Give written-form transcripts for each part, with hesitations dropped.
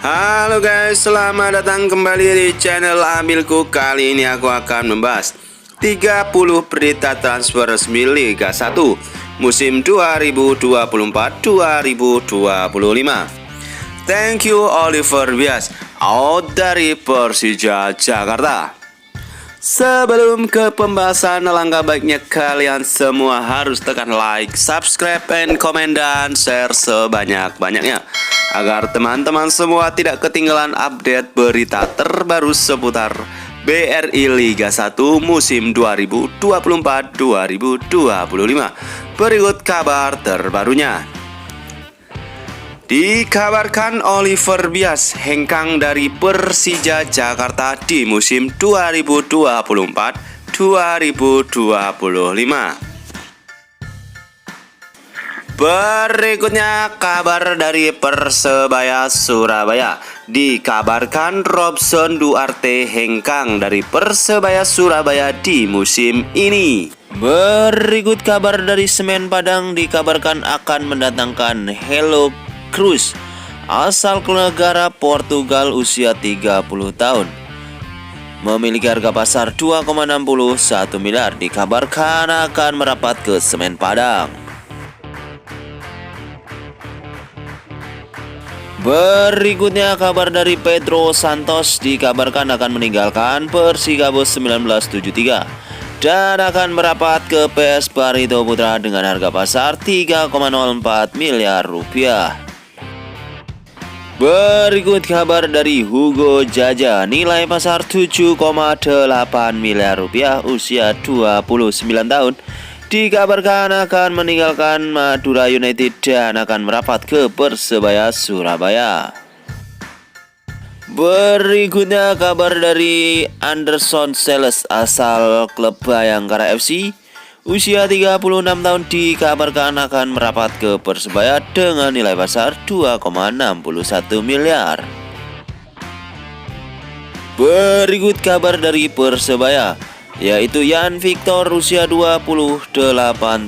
Halo guys, selamat datang kembali di channel Ambilku. Kali ini aku akan membahas 30 berita transfer resmi Liga 1 musim 2024-2025. Thank you Oliver Bias out dari Persija Jakarta. Sebelum ke pembahasan, alangkah baiknya kalian semua harus tekan like, subscribe, and komen, dan share sebanyak-banyaknya agar teman-teman semua tidak ketinggalan update berita terbaru seputar BRI Liga 1 musim 2024-2025. Berikut kabar terbarunya. Dikabarkan Oliver Bias hengkang dari Persija Jakarta di musim 2024-2025. Berikutnya kabar dari Persebaya Surabaya. Dikabarkan Robson Duarte hengkang dari Persebaya Surabaya di musim ini. Berikut kabar dari Semen Padang, dikabarkan akan mendatangkan Hello Cruz asal negara Portugal usia 30 tahun. Memiliki harga pasar 2,61 miliar, dikabarkan akan merapat ke Semen Padang. Berikutnya kabar dari Pedro Santos, dikabarkan akan meninggalkan Persikabo 1973 dan akan merapat ke PS Barito Putra dengan harga pasar 3,04 miliar rupiah. Berikut kabar dari Hugo Jaja, nilai pasar 7,8 miliar rupiah, usia 29 tahun. Dikabarkan akan meninggalkan Madura United dan akan merapat ke Persebaya Surabaya. Berikutnya kabar dari Anderson Sales asal klub Bayangkara FC. Usia 36 tahun, dikabarkan akan merapat ke Persebaya dengan nilai pasar 2,61 miliar. Berikut kabar dari Persebaya, yaitu Yan Victor usia 28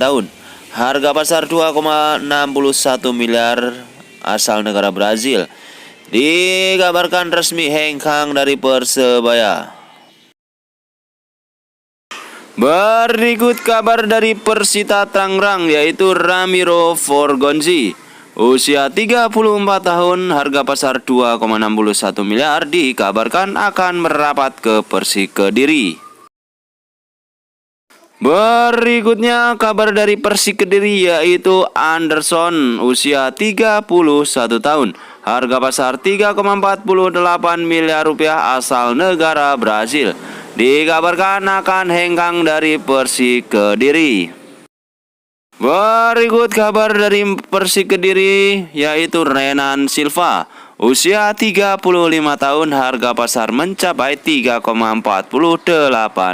tahun. Harga pasar 2,61 miliar, asal negara Brazil. Dikabarkan resmi hengkang dari Persebaya. Berikut kabar dari Persita Tangerang, yaitu Ramiro Forgonzi. Usia 34 tahun, harga pasar 2,61 miliar, dikabarkan akan merapat ke Persik Kediri. Berikutnya kabar dari Persik Kediri, yaitu Anderson, usia 31 tahun. Harga pasar 3,48 miliar rupiah, asal negara Brazil. Dikabarkan akan hengkang dari Persik Kediri. Berikut kabar dari Persik Kediri, yaitu Renan Silva. Usia 35 tahun, harga pasar mencapai 3,48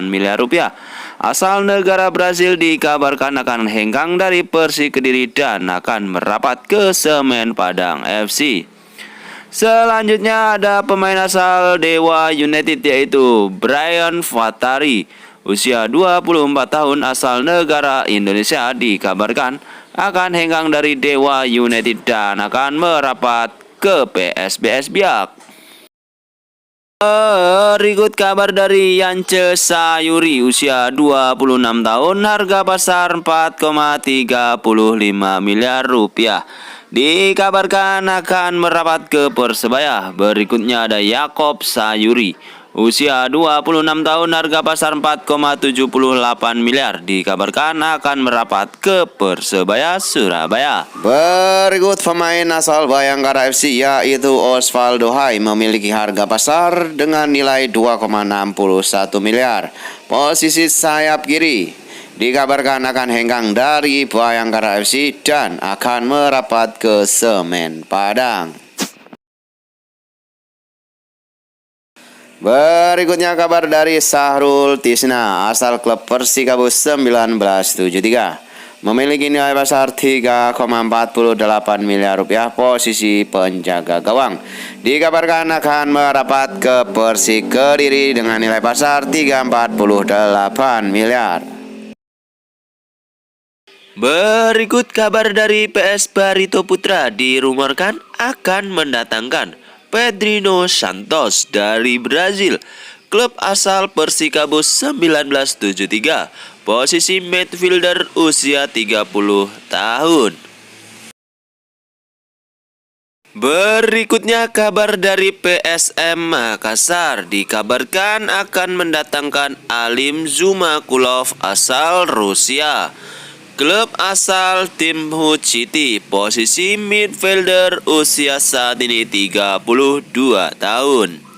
miliar rupiah. Asal negara Brazil, dikabarkan akan hengkang dari Persik Kediri dan akan merapat ke Semen Padang FC. Selanjutnya ada pemain asal Dewa United, yaitu Brian Fatari. Usia 24 tahun, asal negara Indonesia, dikabarkan akan hengkang dari Dewa United dan akan merapat ke PSBS Biak. Berikut kabar dari Yance Sayuri, usia 26 tahun, harga pasar 4,35 miliar rupiah. Dikabarkan akan merapat ke Persebaya. Berikutnya ada Yakob Sayuri, usia 26 tahun, harga pasar 4,78 miliar. Dikabarkan akan merapat ke Persebaya Surabaya. Berikut pemain asal Bayangkara FC, yaitu Osvaldo Hai, memiliki harga pasar dengan nilai 2,61 miliar. Posisi sayap kiri, dikabarkan akan hengkang dari Bayangkara FC dan akan merapat ke Semen Padang. Berikutnya kabar dari Sahrul Tisna asal klub Persikabo 1973. Memiliki nilai pasar 3,48 miliar rupiah, posisi penjaga gawang. Dikabarkan akan merapat ke Persik Kediri dengan nilai pasar 3,48 miliar. Berikut kabar dari PS Barito Putra, dirumorkan akan mendatangkan Pedrinho Santos dari Brazil, klub asal Persikabo 1973, posisi midfielder usia 30 tahun. Berikutnya kabar dari PSM Makassar, dikabarkan akan mendatangkan Alim Zhumakulov asal Rusia. Klub asal Tim Hut City, posisi midfielder usia saat ini 32 tahun.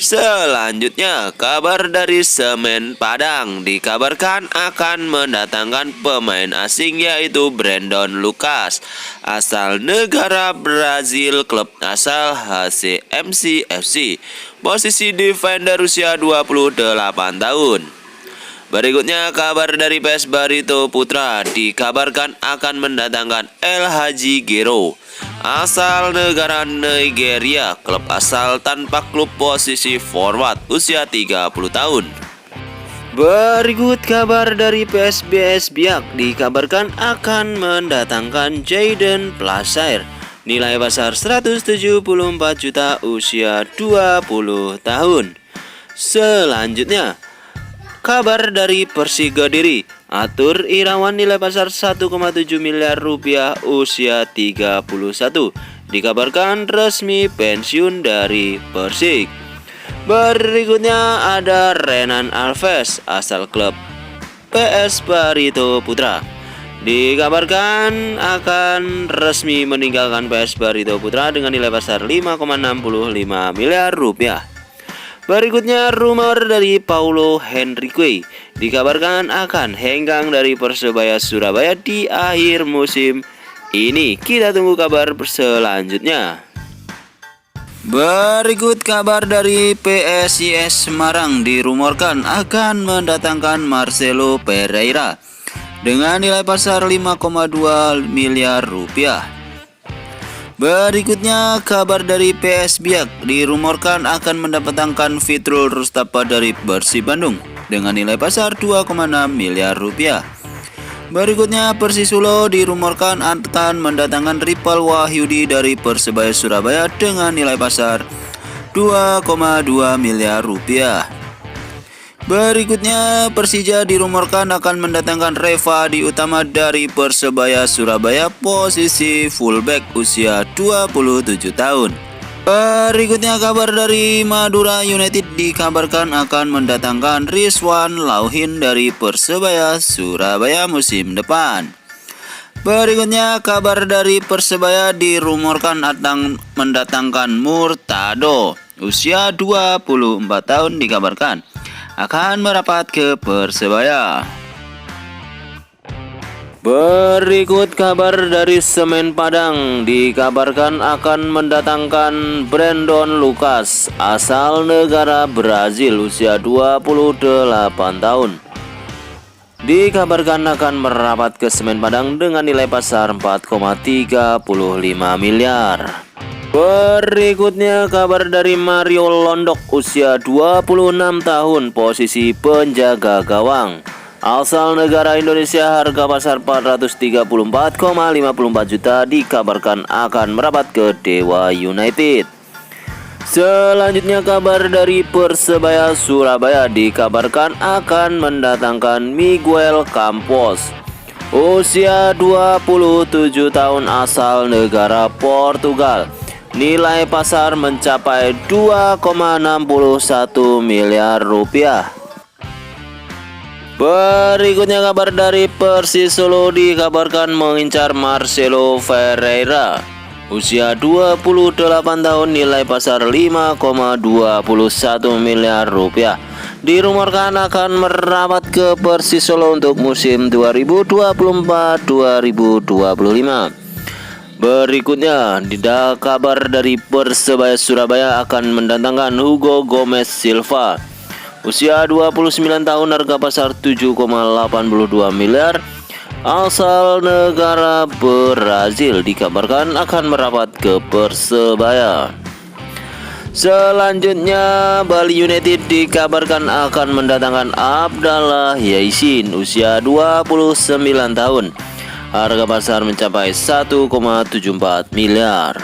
Selanjutnya, kabar dari Semen Padang, dikabarkan akan mendatangkan pemain asing yaitu Brandon Lucas asal negara Brazil, klub asal HCMC FC, posisi defender usia 28 tahun. Berikutnya kabar dari PS Barito Putra, dikabarkan akan mendatangkan El Hadji Gero asal negara Nigeria, klub asal tanpa klub, posisi forward usia 30 tahun. Berikut kabar dari PSBS Biak, dikabarkan akan mendatangkan Jayden Placer, nilai pasar 174 juta, usia 20 tahun. Selanjutnya, kabar dari Persiga Diri, Atur Irawan, nilai pasar 1,7 miliar rupiah, usia 31, dikabarkan resmi pensiun dari Persik. Berikutnya ada Renan Alves asal klub PS Barito Putra, dikabarkan akan resmi meninggalkan PS Barito Putra dengan nilai pasar 5,65 miliar rupiah. Berikutnya rumor dari Paulo Henrique, dikabarkan akan hengkang dari Persebaya Surabaya di akhir musim ini. Kita tunggu kabar selanjutnya. Berikut kabar dari PSIS Semarang, dirumorkan akan mendatangkan Marcelo Pereira dengan nilai pasar 5,2 miliar rupiah. Berikutnya kabar dari PS Biak, dirumorkan akan mendatangkan Fitrul Rustapa dari Persib Bandung dengan nilai pasar 2,6 miliar rupiah. Berikutnya Persisolo dirumorkan akan mendatangkan Ripal Wahyudi dari Persebaya Surabaya dengan nilai pasar 2,2 miliar rupiah. Berikutnya Persija dirumorkan akan mendatangkan Revadi Utama dari Persebaya Surabaya, posisi fullback usia 27 tahun. Berikutnya kabar dari Madura United, dikabarkan akan mendatangkan Rizwan Lauhin dari Persebaya Surabaya musim depan. Berikutnya kabar dari Persebaya, dirumorkan akan mendatangkan Murtado usia 24 tahun, dikabarkan akan merapat ke Persebaya. Berikut kabar dari Semen Padang, dikabarkan akan mendatangkan Brandon Lucas asal negara Brazil, usia 28 tahun. Dikabarkan akan merapat ke Semen Padang dengan nilai pasar 4,35 miliar. Berikutnya kabar dari Mario Londok, usia 26 tahun, posisi penjaga gawang, asal negara Indonesia, harga pasar 434,54 juta, dikabarkan akan merapat ke Dewa United. Selanjutnya kabar dari Persebaya Surabaya, dikabarkan akan mendatangkan Miguel Campos, usia 27 tahun, asal negara Portugal. Nilai pasar mencapai 2,61 miliar rupiah. Berikutnya kabar dari Persisolo, dikabarkan mengincar Marcelo Ferreira, usia 28 tahun, nilai pasar 5,21 miliar rupiah. Dirumorkan akan merapat ke Persisolo untuk musim 2024-2025. Berikutnya, kabar dari Persebaya Surabaya akan mendatangkan Hugo Gomez Silva, usia 29 tahun, harga pasar 7,82 miliar, asal negara Brazil, dikabarkan akan merapat ke Persebaya. Selanjutnya, Bali United dikabarkan akan mendatangkan Abdallah Yaisin, usia 29 tahun. Harga pasar mencapai 1,74 miliar.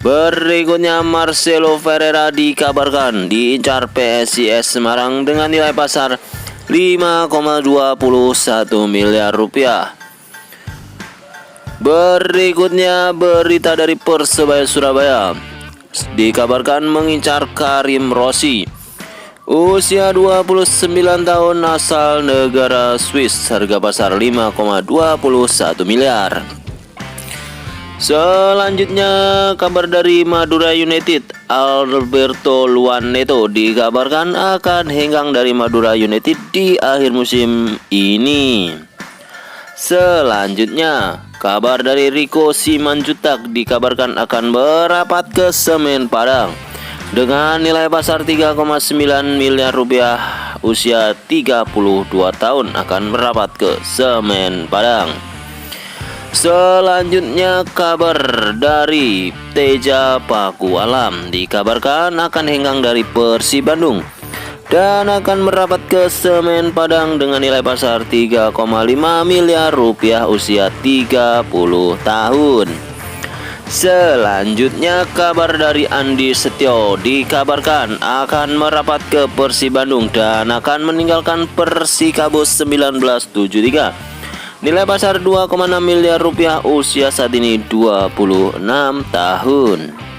Berikutnya Marcelo Ferreira dikabarkan diincar PSIS Semarang dengan nilai pasar 5,21 miliar rupiah. Berikutnya berita dari Persebaya Surabaya dikabarkan mengincar Karim Rossi, usia 29 tahun, asal negara Swiss, harga pasar 5,21 miliar. Selanjutnya kabar dari Madura United, Alberto Luaneto dikabarkan akan hengkang dari Madura United di akhir musim ini. Selanjutnya kabar dari Rico Simanjuntak dikabarkan akan merapat ke Semen Padang dengan nilai pasar 3,9 miliar rupiah, usia 32 tahun, akan merapat ke Semen Padang. Selanjutnya kabar dari Teja Pakualam dikabarkan akan hengkang dari Persib Bandung dan akan merapat ke Semen Padang dengan nilai pasar 3,5 miliar rupiah, usia 30 tahun. Selanjutnya kabar dari Andi Setio dikabarkan akan merapat ke Persib Bandung dan akan meninggalkan Persikabo 1973. Nilai pasar 2,6 miliar rupiah, usia saat ini 26 tahun.